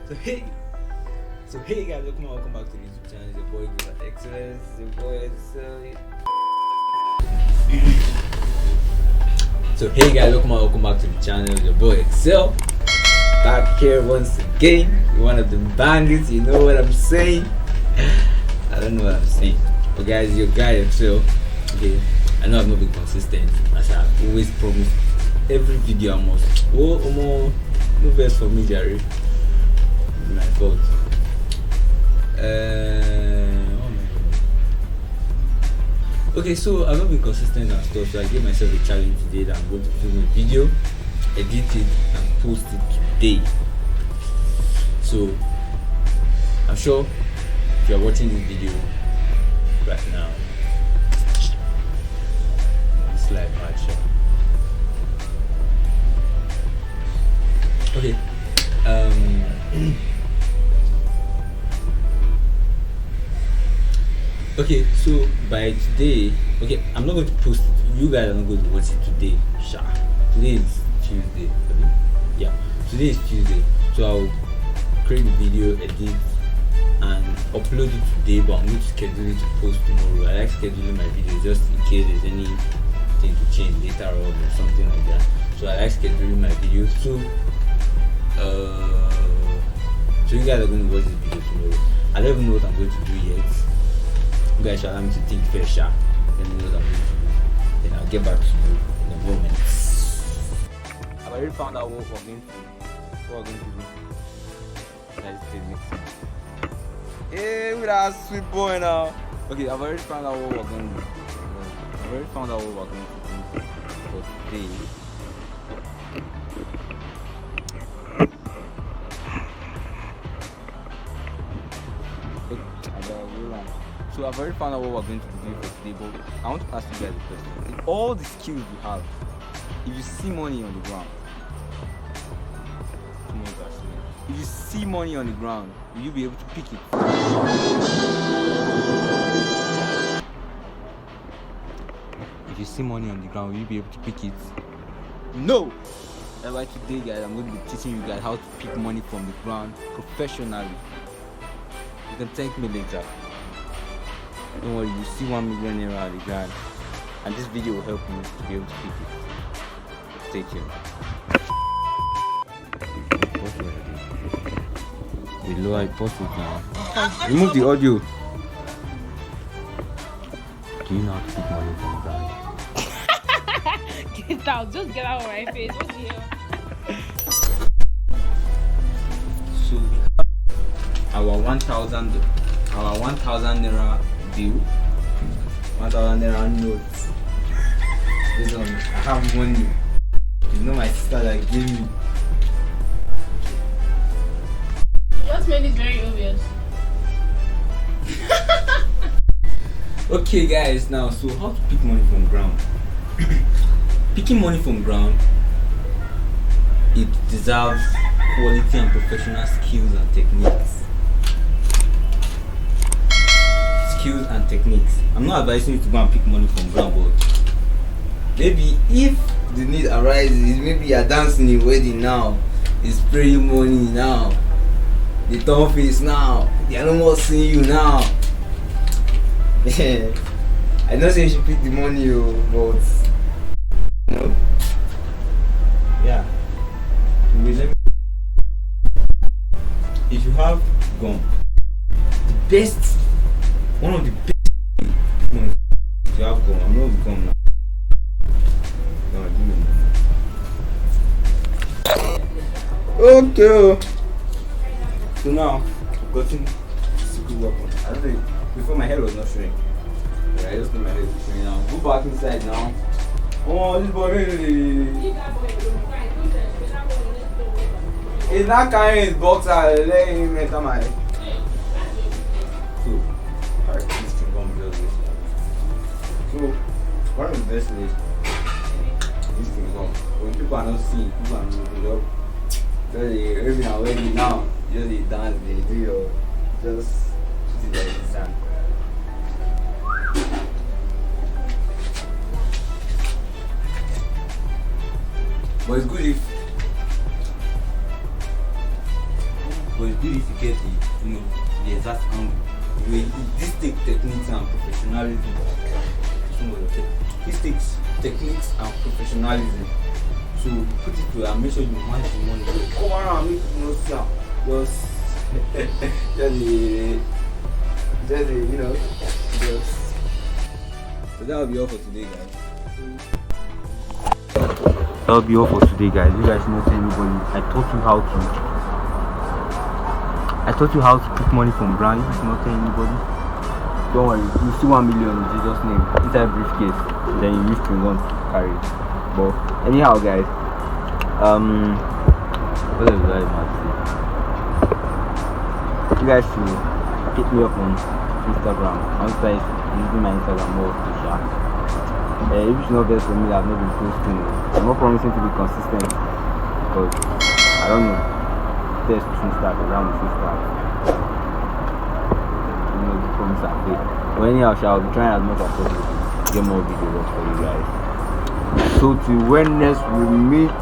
So hey, guys, welcome back to the YouTube channel. It's your boy Good at Excellence. It's your boy Excel. So hey guys, welcome back to the channel. It's your boy Excel. Back here once again. One of the bangers, you know what I'm saying? I don't know what I'm saying. But guys, your guy Excel. Okay, I know I've not been consistent as I've always promised. Every video I must. No verse for me, Jerry. My fault. Okay, so I've not been consistent and stuff, so I gave myself a challenge today that I'm going to film a video, edit it, and post it today. So I'm sure if you're watching this video right now, it's like match. Okay. Okay, so by today, okay, I'm not going to post it. You guys are not going to watch it today. Today is Tuesday. Yeah, today is Tuesday. So I'll create the video, edit, and upload it today. But I'm going to schedule it to post tomorrow. I like scheduling my videos just in case there's anything to change later on or something like that. So I like scheduling my videos. So you guys are going to watch this video tomorrow. I don't even know what I'm going to do yet. You guys shall allow me to think first. Let me know what I'm going to do. Then I'll get back to you in a moment. I've already found out what we're going to do. Let's take next. Hey, with that sweet boy now. Okay, I've already found out what we're going to do. I've already found out what we're going to do for today. So I've already found out what we're going to do for today, but I want to ask you guys a question. With all the skills you have, if you see money on the ground, if you see money on the ground, will you be able to pick it? If you see money on the ground, will you be able to pick it? No! That's why today, guys, I'm going to be teaching you guys how to pick money from the ground professionally. You can thank me later. Don't worry, you see 1 million naira on the ground, and this video will help you to be able to pick it. Take care. Below I post it now. Remove the audio. Do you know how to pick money from the ground? Get out, just get out of my face. What the hell? So our 1,000 naira bill, 1,000 naira notes. This one, I have money. It's not my sister that gave me. You just made it very obvious. Okay guys, now so how to pick money from ground. Picking money from ground, it deserves quality and professional skills and techniques. I'm not advising you to go and pick money from ground, but maybe if the need arises, maybe you're dancing in a wedding now, it's spraying money now, the turn face now, they are no more seeing you now. I don't say you should pick the money, but you know, yeah. If you have gum, one of the best things you have gum. I'm not gum now. No, give me. Okay. So now I've gotten secret weapon. I don't know. Before my head was not showing. But I just know my head is showing now. Go back inside now. Oh, this boy. He's not carrying his boxer. Let him enter my head. So, alright, this thing gonna be just this. So, one of the best ways this thing go. When people are not seeing, people are not looking up. So they even already now, just they dance, they do your just put it like this hand. But it's good but it's good if you get the exact angle. This takes techniques and professionalism. This takes techniques and professionalism. So put it to and make sure you manage the money. Come around, make people know see just. So that will be all for today, guys. That will be all for today, guys. You guys not tell anybody. I taught you how to pick money from brand. You guys not tell anybody. Don't worry, you see 1 million in Jesus' name inside briefcase. Then you use to want to carry it. But anyhow, guys, what else do I want to say? You guys should hit me up on Instagram. I'm using my Instagram more social. If it's not best for me, I've not been posting. I'm not promising to be consistent because I don't know. Test to start, around to start. You know, the promise I pay. But anyhow, I'll be trying as much as possible to get more videos for you guys. So till when next we meet,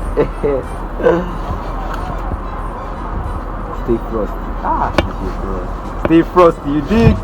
stay frosty. Stay frosty. You dig?